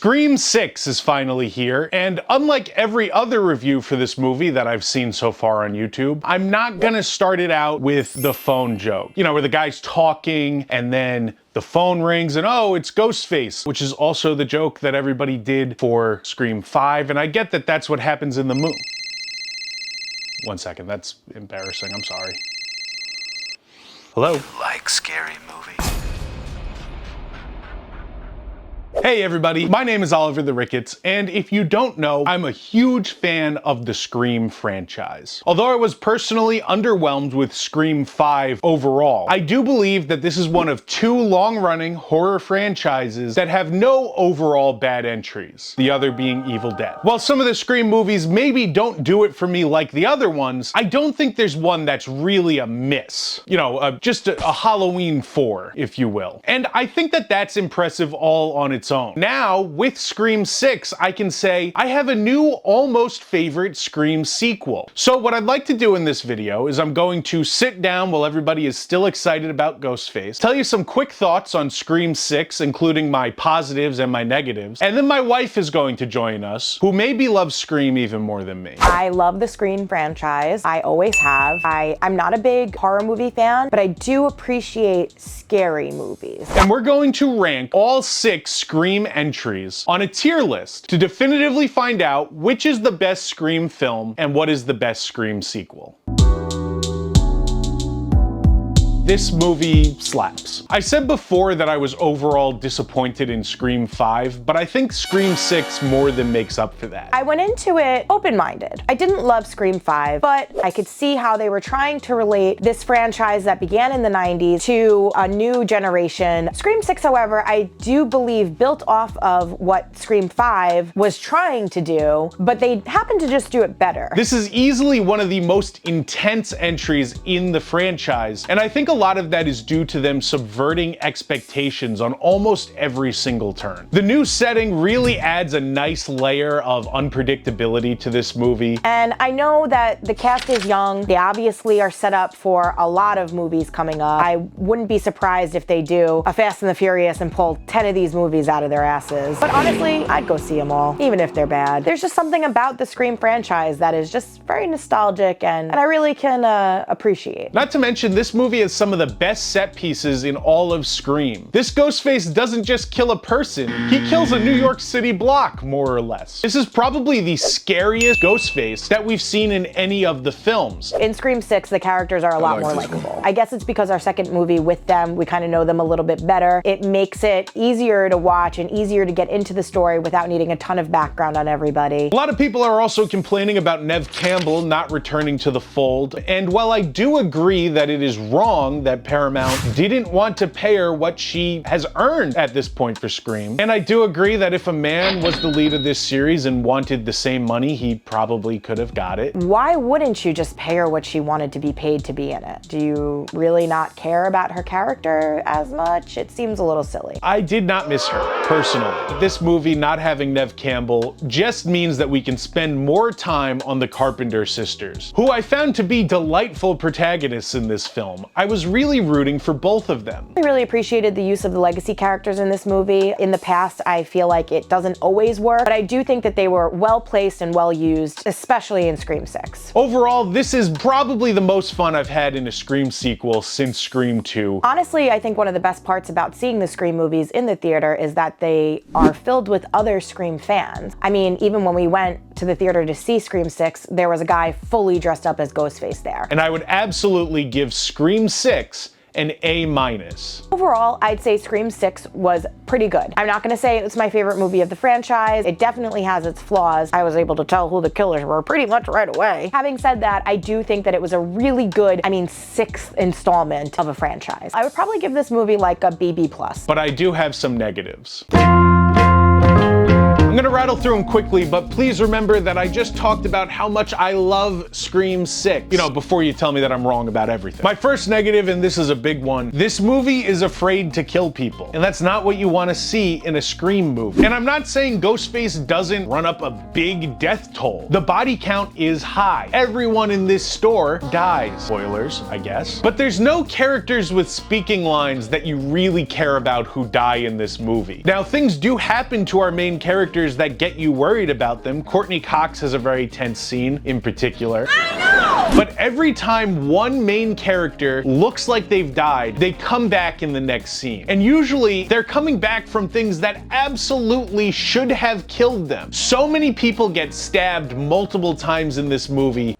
Scream 6 is finally here, and unlike every other review for this movie that I've seen so far on YouTube, I'm not gonna start it out with the phone joke. You know, where the guy's talking and then the phone rings and oh, it's Ghostface, which is also the joke that everybody did for Scream 5, and I get that that's what happens in the movie. One second, that's embarrassing, I'm sorry. Hello? You like scary movies? Hey everybody, my name is Oliver the Ricketts, and if you don't know, I'm a huge fan of the Scream franchise. Although I was personally underwhelmed with Scream 5 overall, I do believe that this is one of two long-running horror franchises that have no overall bad entries, the other being Evil Dead. While some of the Scream movies maybe don't do it for me like the other ones, I don't think there's one that's really a miss. You know, just a Halloween 4, if you will. And I think that that's impressive all on its own. Now, with Scream 6, I can say I have a new almost favorite Scream sequel. So what I'd like to do in this video is I'm going to sit down while everybody is still excited about Ghostface, tell you some quick thoughts on Scream 6, including my positives and my negatives, and then my wife is going to join us, who maybe loves Scream even more than me. I love the Scream franchise. I always have. I'm not a big horror movie fan, but I do appreciate scary movies. And we're going to rank all 6 Scream entries on a tier list to definitively find out which is the best Scream film and what is the best Scream sequel. This movie slaps. I said before that I was overall disappointed in Scream 5, but I think Scream 6 more than makes up for that. I went into it open-minded. I didn't love Scream 5, but I could see how they were trying to relate this franchise that began in the 90s to a new generation. Scream 6, however, I do believe built off of what Scream 5 was trying to do, but they happened to just do it better. This is easily one of the most intense entries in the franchise, and I think a lot of that is due to them subverting expectations on almost every single turn. The new setting really adds a nice layer of unpredictability to this movie. And I know that the cast is young. They obviously are set up for a lot of movies coming up. I wouldn't be surprised if they do a Fast and the Furious and pull 10 of these movies out of their asses. But honestly, I'd go see them all, even if they're bad. There's just something about the Scream franchise that is just very nostalgic and I really can appreciate. Not to mention, this movie has some of the best set pieces in all of Scream. This Ghostface doesn't just kill a person, he kills a New York City block, more or less. This is probably the scariest Ghostface that we've seen in any of the films. In Scream 6, the characters are a lot more likable. I guess it's because our second movie with them, we kind of know them a little bit better. It makes it easier to watch and easier to get into the story without needing a ton of background on everybody. A lot of people are also complaining about Neve Campbell not returning to the fold, and while I do agree that it is wrong that Paramount didn't want to pay her what she has earned at this point for Scream, and I do agree that if a man was the lead of this series and wanted the same money, he probably could have got it. Why wouldn't you just pay her what she wanted to be paid to be in it? Do you really not care about her character as much? It seems a little silly. I did not miss her, personally. This movie not having Neve Campbell just means that we can spend more time on the Carpenter sisters, who I found to be delightful protagonists in this film. I was really rooting for both of them. I really appreciated the use of the legacy characters in this movie. In the past, I feel like it doesn't always work, but I do think that they were well placed and well used, especially in Scream 6. Overall, this is probably the most fun I've had in a Scream sequel since Scream 2. Honestly, I think one of the best parts about seeing the Scream movies in the theater is that they are filled with other Scream fans. I mean, even when we went to the theater to see Scream 6, there was a guy fully dressed up as Ghostface there. And I would absolutely give Scream 6 an A-. Overall, I'd say Scream 6 was pretty good. I'm not gonna say it's my favorite movie of the franchise. It definitely has its flaws. I was able to tell who the killers were pretty much right away. Having said that, I do think that it was a really good, sixth installment of a franchise. I would probably give this movie like a BB+. But I do have some negatives. I'm gonna rattle through them quickly, but please remember that I just talked about how much I love Scream 6. You know, before you tell me that I'm wrong about everything. My first negative, and this is a big one, this movie is afraid to kill people. And that's not what you want to see in a Scream movie. And I'm not saying Ghostface doesn't run up a big death toll. The body count is high. Everyone in this store dies. Spoilers, I guess. But there's no characters with speaking lines that you really care about who die in this movie. Now, things do happen to our main characters that get you worried about them. Courtney Cox has a very tense scene in particular. I know! But every time one main character looks like they've died, they come back in the next scene. And usually they're coming back from things that absolutely should have killed them. So many people get stabbed multiple times in this movie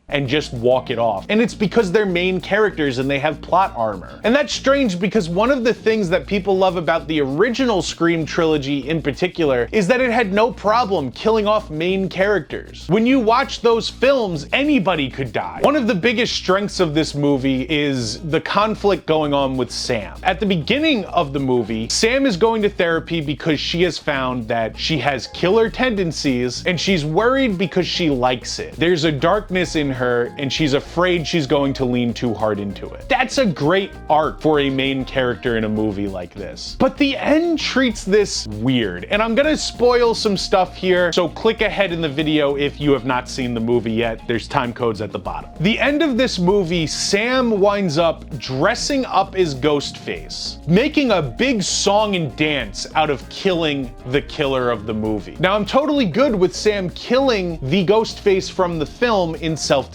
and just walk it off. And it's because they're main characters and they have plot armor. And that's strange because one of the things that people love about the original Scream trilogy in particular is that it had no problem killing off main characters. When you watch those films, anybody could die. One of the biggest strengths of this movie is the conflict going on with Sam. At the beginning of the movie, Sam is going to therapy because she has found that she has killer tendencies and she's worried because she likes it. There's a darkness in her and she's afraid she's going to lean too hard into it. That's a great arc for a main character in a movie like this. But the end treats this weird, and I'm gonna spoil some stuff here, so click ahead in the video if you have not seen the movie yet. There's time codes at the bottom. The end of this movie, Sam winds up dressing up as Ghostface, making a big song and dance out of killing the killer of the movie. Now, I'm totally good with Sam killing the Ghostface from the film in self-defense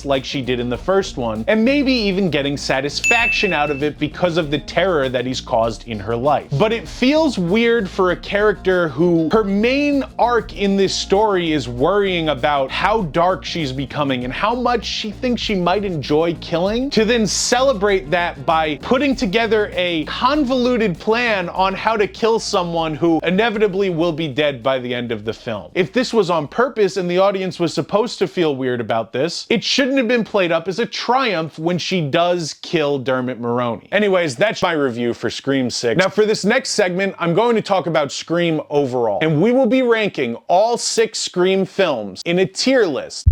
like she did in the first one, and maybe even getting satisfaction out of it because of the terror that he's caused in her life. But it feels weird for a character who her main arc in this story is worrying about how dark she's becoming and how much she thinks she might enjoy killing, to then celebrate that by putting together a convoluted plan on how to kill someone who inevitably will be dead by the end of the film. If this was on purpose and the audience was supposed to feel weird about this, it shouldn't have been played up as a triumph when she does kill Dermot Mulroney. Anyways, that's my review for Scream 6. Now, for this next segment, I'm going to talk about Scream overall, and we will be ranking all 6 Scream films in a tier list.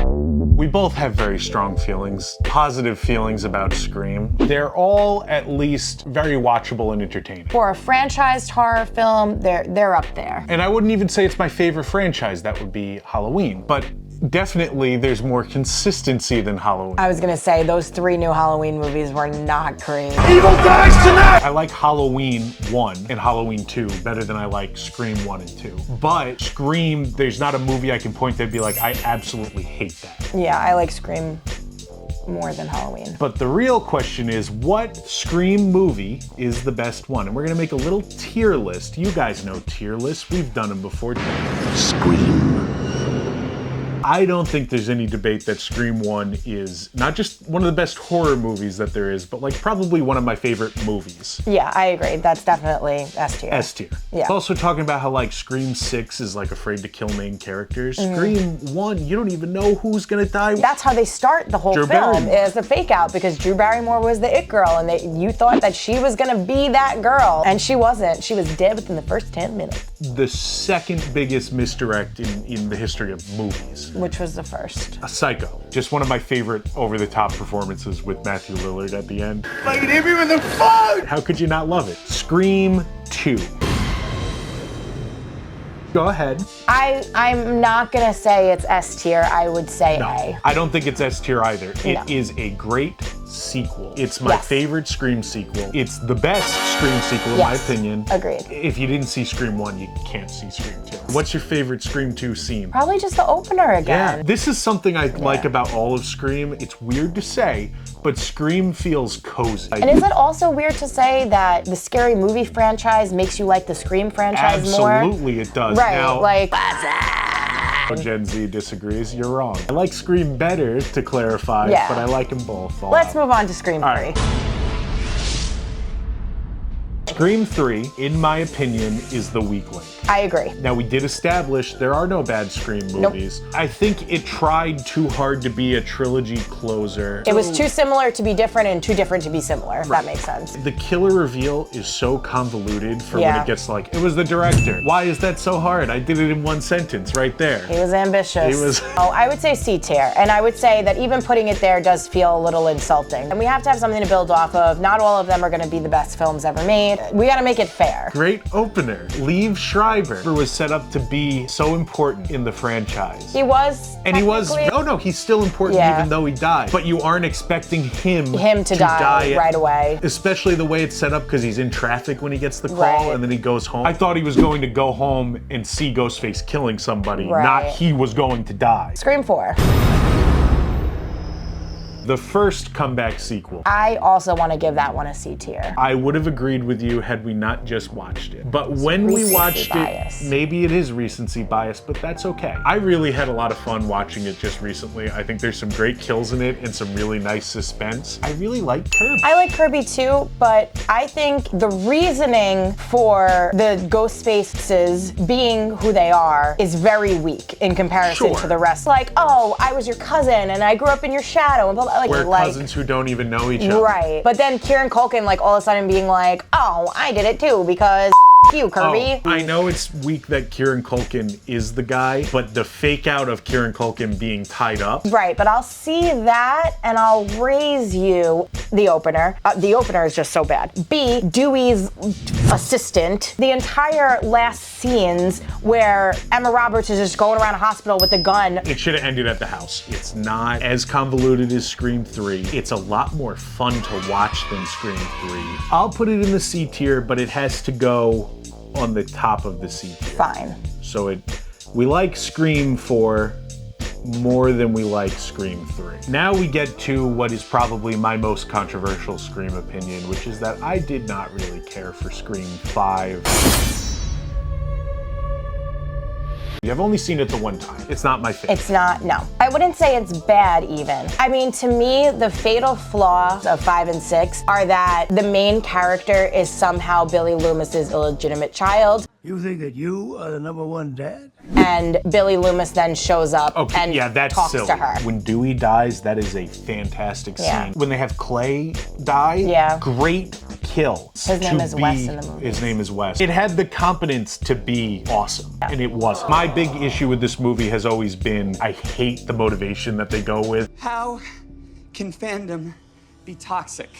We both have very strong feelings, positive feelings about Scream. They're all at least very watchable and entertaining. For a franchised horror film, they're up there. And I wouldn't even say it's my favorite franchise. That would be Halloween. But definitely there's more consistency than Halloween. I was gonna say, those 3 new Halloween movies were not great. Evil dies tonight! I like Halloween 1 and Halloween 2 better than I like Scream 1 and 2. But Scream, there's not a movie I can point to and be like, I absolutely hate that. Yeah, I like Scream more than Halloween. But the real question is, what Scream movie is the best one? And we're gonna make a little tier list. You guys know tier lists, we've done them before. Scream. I don't think there's any debate that Scream 1 is not just one of the best horror movies that there is, but like probably one of my favorite movies. Yeah, I agree. That's definitely S tier. S tier. Yeah. It's also talking about how like Scream 6 is like afraid to kill main characters. Scream 1, you don't even know who's gonna die. That's how they start the whole Drew film, Barrymore. is a fake out, because Drew Barrymore was the it girl, and you thought that she was gonna be that girl, and she wasn't. She was dead within the first 10 minutes. The second biggest misdirect in the history of movies. Which was the first? A Psycho. Just one of my favorite over-the-top performances with Matthew Lillard at the end. Like, hit me with the phone! How could you not love it? Scream 2. Go ahead. I'm not gonna say it's S tier. I would say No, A. I don't think it's S tier either. It No. is a great sequel. It's my Yes. favorite Scream sequel. It's the best Scream sequel in my Yes. opinion. Agreed. If you didn't see Scream 1, you can't see Scream 2. What's your favorite Scream 2 scene? Probably just the opener again. Yeah, this is something I like about all of Scream. It's weird to say, but Scream feels cozy. And is it also weird to say that the Scary Movie franchise makes you like the Scream franchise more? Absolutely it does. Right, Now, like... Gen Z disagrees, you're wrong. I like Scream better, to clarify, Yeah. but I like them both. Let's move on to Scream 3. All right. Scream 3, in my opinion, is the weak link. I agree. Now, we did establish there are no bad Scream movies. I think it tried too hard to be a trilogy closer. It was too similar to be different and too different to be similar, if that makes sense. The killer reveal is so convoluted for when it gets like, it was the director. Why is that so hard? I did it in one sentence right there. He was ambitious. He was. Oh, I would say C tier, and I would say that even putting it there does feel a little insulting. And we have to have something to build off of. Not all of them are gonna be the best films ever made. We gotta make it fair. Great opener. Liev Schreiber was set up to be so important in the franchise. He was. And he was, no, he's still important even though he died. But you aren't expecting him to die right away. Especially the way it's set up because he's in traffic when he gets the call and then he goes home. I thought he was going to go home and see Ghostface killing somebody, not he was going to die. Scream 4. The first comeback sequel. I also want to give that one a C tier. I would have agreed with you had we not just watched it. But when we watched it, maybe it is recency bias, but that's okay. I really had a lot of fun watching it just recently. I think there's some great kills in it and some really nice suspense. I really like Kirby. I like Kirby too, but I think the reasoning for the Ghostfaces being who they are is very weak in comparison to the rest. Like, oh, I was your cousin and I grew up in your shadow and blah, blah. We're cousins who don't even know each other. Right. But then Kieran Culkin, like, all of a sudden being like, oh, I did it too because you, Kirby. I know it's weak that Kieran Culkin is the guy, but the fake out of Kieran Culkin being tied up. Right, but I'll see that and I'll raise you the opener. The opener is just so bad. B, Dewey's assistant. The entire last scenes where Emma Roberts is just going around a hospital with a gun. It should have ended at the house. It's not as convoluted as Scream 3. It's a lot more fun to watch than Scream 3. I'll put it in the C tier, but it has to go on the top of the C tier. Fine. So we like Scream 4 more than we like Scream 3. Now we get to what is probably my most controversial Scream opinion, which is that I did not really care for Scream 5. I've only seen it the one time. It's not my favorite. It's not, no. I wouldn't say it's bad even. I mean, to me, the fatal flaws of 5 and 6 are that the main character is somehow Billy Loomis's illegitimate child. You think that you are the #1 dad? And Billy Loomis then shows up and that's talks silly. to her. When Dewey dies, that is a fantastic scene. When they have Clay die, great kill. His name is Wes in the movie. His name is Wes. It had the competence to be awesome, and it wasn't. My big issue with this movie has always been, I hate the motivation that they go with. How can fandom be toxic?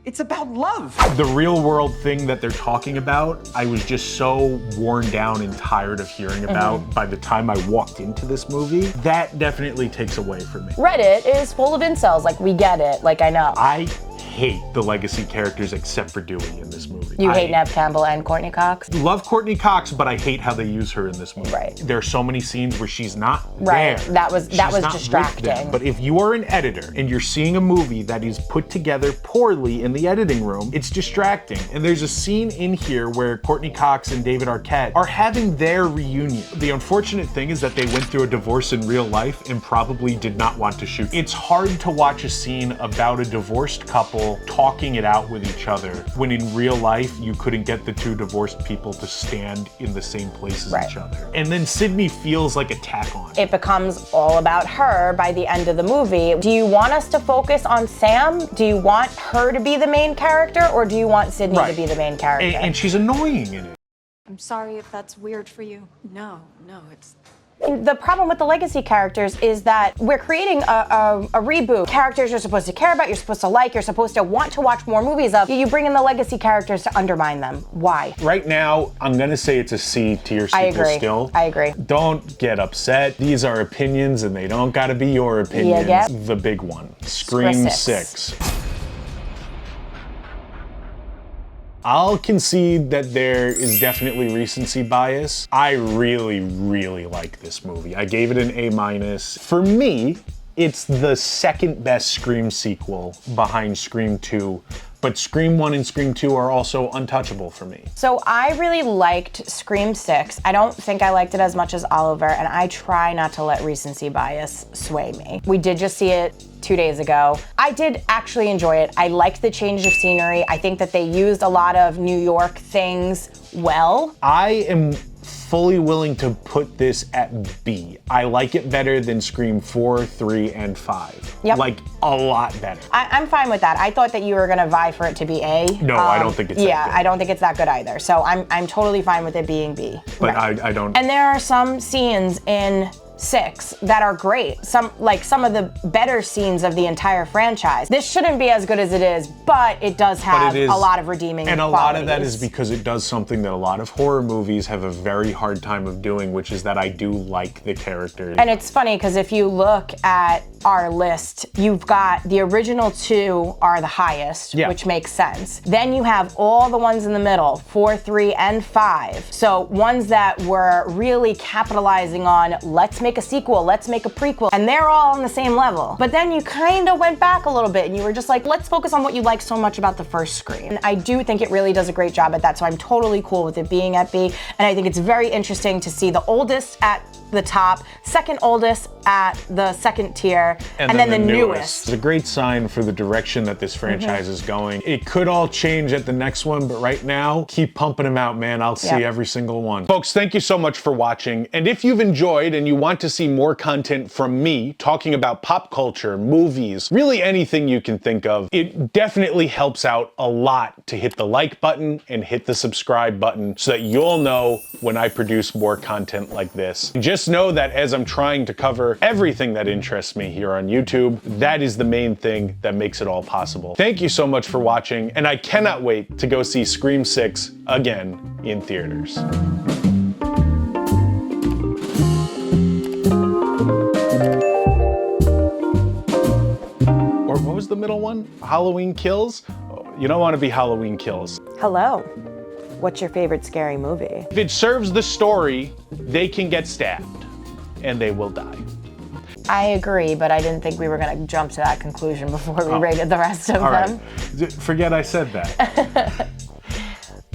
It's about love. The real world thing that they're talking about, I was just so worn down and tired of hearing about by the time I walked into this movie. That definitely takes away from me. Reddit is full of incels, like we get it, like I know. I hate the legacy characters except for Dewey in this movie. You hate Neve Campbell and Courtney Cox? Love Courtney Cox, but I hate how they use her in this movie. Right. There are so many scenes where she's not there. That was She's not distracting. with them. But if you are an editor and you're seeing a movie that is put together poorly in the editing room, it's distracting. And there's a scene in here where Courtney Cox and David Arquette are having their reunion. The unfortunate thing is that they went through a divorce in real life and probably did not want to shoot. It's hard to watch a scene about a divorced couple talking it out with each other when in real life you couldn't get the two divorced people to stand in the same place as each other. And then Sydney feels like a tack on. It becomes all about her by the end of the movie. Do you want us to focus on Sam? Do you want her to be the main character, or do you want Sydney to be the main character? And she's annoying in it. I'm sorry if that's weird for you. No, it's... The problem with the legacy characters is that we're creating a reboot. Characters you're supposed to care about, you're supposed to like, you're supposed to want to watch more movies of. You bring in the legacy characters to undermine them. Why? Right now, I'm gonna say it's a C tier sequel still. I agree. Don't get upset. These are opinions and they don't gotta be your opinions. The big one, Scream 6. I'll concede that there is definitely recency bias. I really, really like this movie. I gave it an A-. For me, it's the second best Scream sequel behind Scream 2 but Scream 1 and Scream 2 are also untouchable for me. So I really liked Scream 6. I don't think I liked it as much as Oliver, and I try not to let recency bias sway me. We did just see it 2 days ago. I did actually enjoy it. I liked the change of scenery. I think that they used a lot of New York things well. I am fully willing to put this at B. I like it better than Scream 4, 3, and 5. Yep. Like, a lot better. I'm fine with that. I thought that you were gonna vie for it to be A. No, I don't think it's that Yeah, good. I don't think it's that good either. So I'm totally fine with it being B. But Right. I don't... And there are some scenes in 6 that are great. Some of the better scenes of the entire franchise. This shouldn't be as good as it is, but it does have a lot of redeeming And a qualities. lot of that is because it does something that a lot of horror movies have a very hard time of doing, which is that I do like the characters. And it's funny because if you look at our list, you've got the original 2 are the highest, which makes sense. Then you have all the ones in the middle, 4, 3, and 5. So ones that were really capitalizing on, let's make a sequel, let's make a prequel, and they're all on the same level. But then you kind of went back a little bit and you were just like, let's focus on what you like so much about the first Scream. And I do think it really does a great job at that, so I'm totally cool with it being at B. And I think it's very interesting to see the oldest at the top, second oldest at the second tier, and then the newest. It's a great sign for the direction that this franchise is going. It could all change at the next one, but right now, keep pumping them out, man. I'll see every single one. Folks, thank you so much for watching. And if you've enjoyed and you want to see more content from me talking about pop culture, movies, really anything you can think of, it definitely helps out a lot to hit the like button and hit the subscribe button so that you'll know when I produce more content like this. Just know that as I'm trying to cover everything that interests me here on YouTube, that is the main thing that makes it all possible. Thank you so much for watching, and I cannot wait to go see Scream 6 again in theaters. Or what was the middle one? Halloween Kills? You don't want to be Halloween Kills. Hello. What's your favorite scary movie? If it serves the story, they can get stabbed, and they will die. I agree, but I didn't think we were gonna jump to that conclusion before we rated the rest of them. Forget I said that.